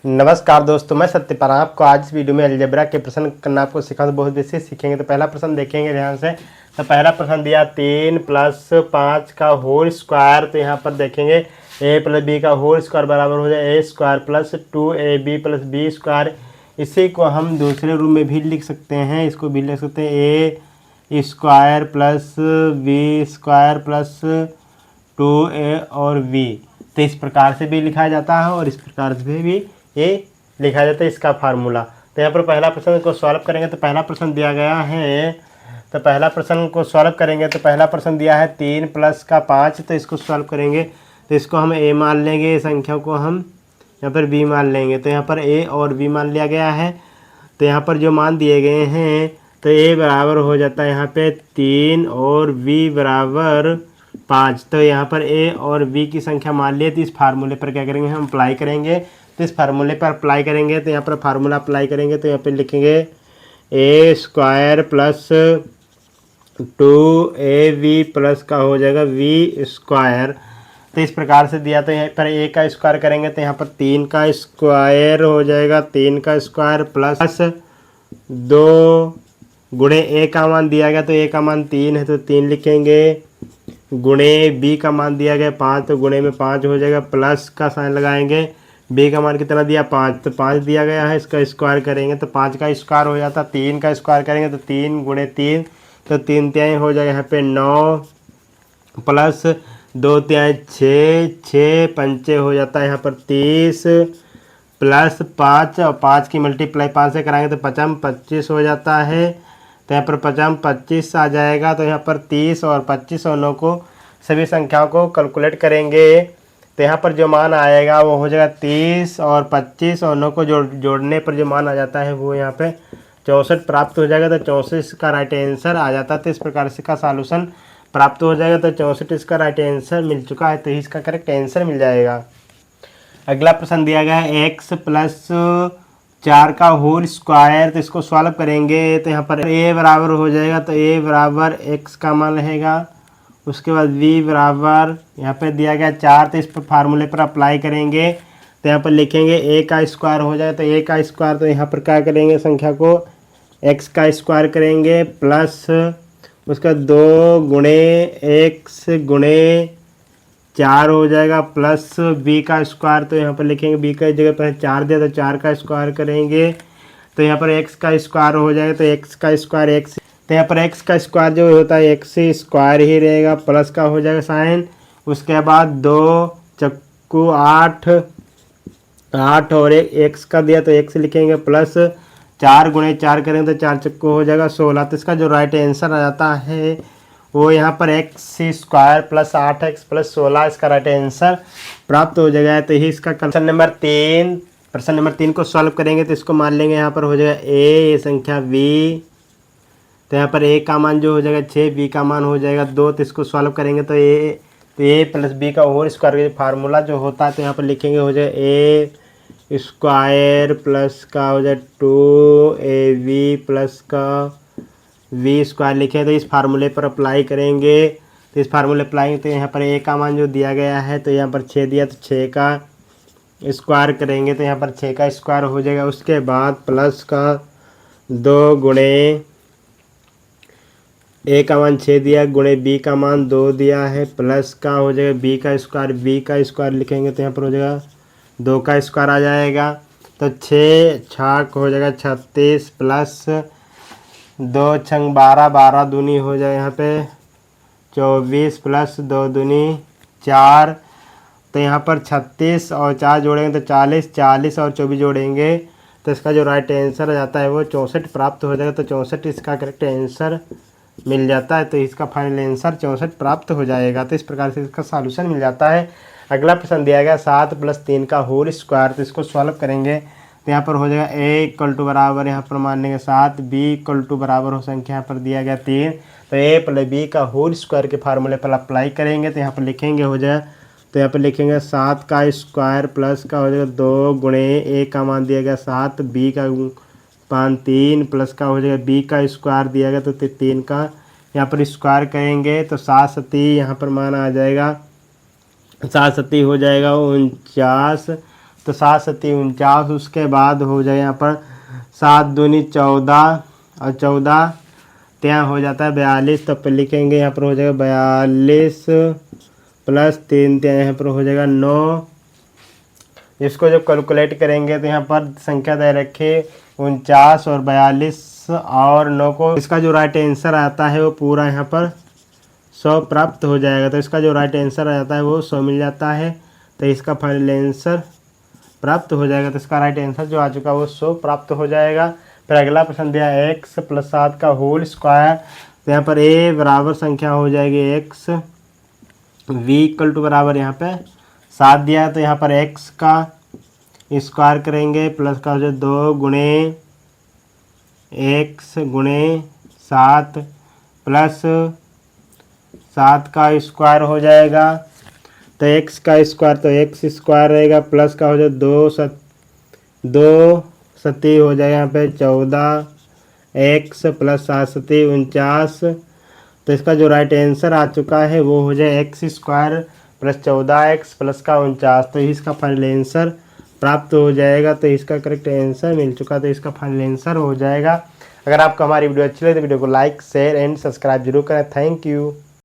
नमस्कार दोस्तों, मैं सत्यपाल आपको आज इस वीडियो में अलजेब्रा के प्रश्न करना आपको सिखाऊंगा। बहुत बेसिक सीखेंगे। तो पहला प्रश्न देखेंगे ध्यान से। तो पहला प्रश्न दिया 3 + 5 का होल स्क्वायर। तो यहाँ पर देखेंगे a + b का होल स्क्वायर बराबर हो जाए a² + 2ab + b स्क्वायर। इसी को हम दूसरे रूप में भी लिख सकते हैं। इसको भी लिख सकते हैं a² + b² + 2a और v। तो इस प्रकार से भी लिखा जाता है और इस प्रकार से भी ये लिखा जाता है इसका फार्मूला। तो यहाँ पर पहला प्रश्न को सॉल्व करेंगे। तो पहला प्रश्न दिया गया है। तो पहला प्रश्न को सॉल्व करेंगे। तो पहला प्रश्न दिया है 3 + का 5। तो इसको सॉल्व करेंगे। तो इसको हम a मान लेंगे, संख्या को हम यहाँ पर b मान लेंगे। तो यहाँ पर a और b मान लिया गया है। तो यहाँ पर जो मान दिए गए हैं तो a बराबर हो जाता है यहाँ पे 3 और b बराबर 5। तो यहाँ पर a और b की संख्या मान लिए। तो इस फार्मूले पर क्या करेंगे, हम अप्लाई करेंगे। तो इस फार्मूले पर अप्लाई करेंगे। तो यहाँ पर फार्मूला अप्लाई करेंगे। तो यहाँ पे लिखेंगे a² + 2ab प्लस का हो जाएगा v²। तो इस प्रकार से दिया। तो यहाँ पर a का स्क्वायर करेंगे। तो यहाँ पर 3 का स्क्वायर हो जाएगा, 3 का स्क्वायर प्लस 2 गुणे a का मान दिया गया। तो a का मान 3 है तो 3 लिखेंगे, गुणे b का मान दिया गया 5। तो गुणे में 5 हो जाएगा, प्लस का साइन लगाएंगे। b का मान कितना दिया, 5। तो 5 दिया गया है, इसका स्क्वायर करेंगे तो 5 का स्क्वायर हो जाता। 3 का स्क्वायर करेंगे तो 3 गुणे 3 तो 3 तिहाई हो जाएगा यहाँ पे 9 प्लस 2 तिहाई 6, 6 पंचे हो जाता है यहाँ पर 30 प्लस 5 और 5 की मल्टीप्लाई 5 से कराएंगे तो 5 25 हो जाता है। तो यहाँ पर 5 25 आ जाएगा। तो यहाँ पर 30 और 25 और 9 को सभी संख्याओं को कैलकुलेट करेंगे। तो यहाँ पर जो मान आएगा वो हो जाएगा 30 और 25 और 9 को जोड़ने पर जो मान आ जाता है वो यहाँ पे 64 प्राप्त हो जाएगा। तो 64 इसका राइट आंसर आ जाता है। तो इस प्रकार से इसका सॉल्यूशन प्राप्त हो जाएगा। तो 64 इसका राइट आंसर मिल चुका है। तो इसका करेक्ट आंसर मिल जाएगा। अगला प्रश्न दिया गया है x + 4 का होल स्क्वायर। तो इसको सॉल्व करेंगे। तो यहाँ पर a बराबर हो जाएगा। तो a बराबर x का मान रहेगा। उसके बाद v बराबर यहाँ पे दिया गया 4। तो इस पर फार्मूले पर अप्लाई करेंगे। तो यहाँ पर लिखेंगे a का स्क्वायर हो जाएगा। तो a का स्क्वायर तो यहाँ पर क्या करेंगे, संख्या को x का स्क्वायर करेंगे प्लस उसका 2 गुणे x गुणे 4 हो जाएगा प्लस b का स्क्वायर। तो यहाँ पर लिखेंगे b का जगह पर 4 दिया तो 4 का स्क्वायर करेंगे। तो यहाँ पर x का स्क्वायर हो जाएगा। तो x का स्क्वायर x, तो यहाँ पर x का स्क्वायर जो होता है x से स्क्वायर ही रहेगा, प्लस का हो जाएगा साइन। उसके बाद 2 चक्कू 8 और x का दिया तो x लिखेंगे प्लस 4 गुणे 4 करेंगे तो 4 चक्कू हो जाएगा 16। तो इसका जो राइट आंसर आ जाता है वो यहाँ पर x² + 8x + 16 इसका राइट आंसर प्राप्त हो जाएगा। तो ही इसका प्रश्न नंबर 3 को सॉल्व करेंगे। तो इसको मान लेंगे, यहाँ पर हो जाएगा a, ये संख्या v। तो यहाँ पर a का मान जो हो जाएगा 6, b का मान हो जाएगा 2। तो इसको सॉल्व करेंगे तो a + b का होल स्क्वायर फार्मूला जो होता है तो यहाँ पर लिखेंगे हो जाएगा a² प्लस का हो जाए 2ab प्लस का v² लिखे। तो इस फार्मूले पर अप्लाई करेंगे। तो इस फार्मूले अप्लाई तो यहाँ पर a का मान जो दिया गया है तो यहाँ पर 6 दिया तो 6 का स्क्वायर करेंगे। तो यहाँ पर 6 का स्क्वायर हो जाएगा। उसके बाद प्लस का 2 गुणे a का मान 6 दिया गुणे b का मान 2 दिया है, प्लस का हो जाएगा b का स्क्वायर लिखेंगे। तो यहाँ पर हो जाएगा 2 का स्क्वायर आ जाएगा। तो 6 छाक हो जाएगा 36 प्लस 2 छंग 12, 12 दूनी हो जाए यहाँ पे 24 प्लस 2 दूनी 4। तो यहाँ पर 36 और 4 जोड़ेंगे तो 40, 40 और 24 जोड़ेंगे तो इसका जो राइट आंसर आ जाता है वो 64 प्राप्त हो जाएगा। तो 64 इसका करेक्ट आंसर मिल जाता है। तो इसका फाइनल आंसर 64 प्राप्त हो जाएगा। तो इस प्रकार से इसका सॉल्यूशन मिल जाता है। अगला प्रश्न दिया गया 7 + 3 का होल स्क्वायर। तो इसको सॉल्व करेंगे। तो यहाँ पर हो जाएगा a = बराबर यहाँ पर मान लेंगे 7, b = बराबर हो संख्या यहाँ पर दिया गया 3। तो a + b का होल स्क्वायर के फार्मूले पर अप्लाई करेंगे। तो यहाँ पर लिखेंगे हो जाए, तो यहाँ पर लिखेंगे 7 का स्क्वायर प्लस का हो जाएगा 2 गुणे a का मान दिया गया 7, b का मान 3 प्लस का हो जाएगा b का स्क्वायर दिया गया तो 3 का यहाँ पर स्क्वायर करेंगे। तो 7 सती यहाँ पर मान आ जाएगा, 7 सती हो जाएगा 49। तो 7 सत्ती 49। उसके बाद हो जाए यहाँ पर 7 दूनी 14 और 14 तो यहाँ हो जाता है 42। तो पर लिखेंगे यहाँ पर हो जाएगा 42 प्लस 3 तो यहाँ पर हो जाएगा 9। इसको जब कैलकुलेट करेंगे तो यहाँ पर संख्या दे रखे 49 और 42 और 9 को, इसका जो राइट आंसर आता है वो पूरा यहाँ पर 100 प्राप्त हो जाएगा। तो इसका जो राइट आंसर आ जाता है वो 100 मिल जाता है। तो इसका फाइनल आंसर प्राप्त हो जाएगा। तो इसका राइट आंसर जो आ चुका है वो 100 प्राप्त हो जाएगा। फिर अगला प्रश्न दिया x प्लस 7 का होल स्क्वायर। तो यहाँ पर a बराबर संख्या हो जाएगी x, v इक्वल टू बराबर यहाँ पे 7 दिया है। तो यहाँ पर x का स्क्वायर करेंगे प्लस का जो 2 गुणे x गुणे 7 प्लस 7 का स्क्वायर हो जाएगा। तो x का स्क्वायर तो x स्क्वायर रहेगा प्लस का हो जाए 2 सत्ती हो जाएगा यहाँ पे 14 x प्लस 7 सत्ती 49। तो इसका जो राइट आंसर आ चुका है वो हो जाए x square plus 14x plus का 49। तो इसका फाइनल आंसर प्राप्त हो जाएगा। तो इसका करेक्ट आंसर मिल चुका। तो इसका फाइनल आंसर हो जाएगा। अगर आपको हमारी वीडियो अच्छी लगे तो वीडियो को लाइक शेयर एंड सब्सक्राइब जरूर करें। Thank you.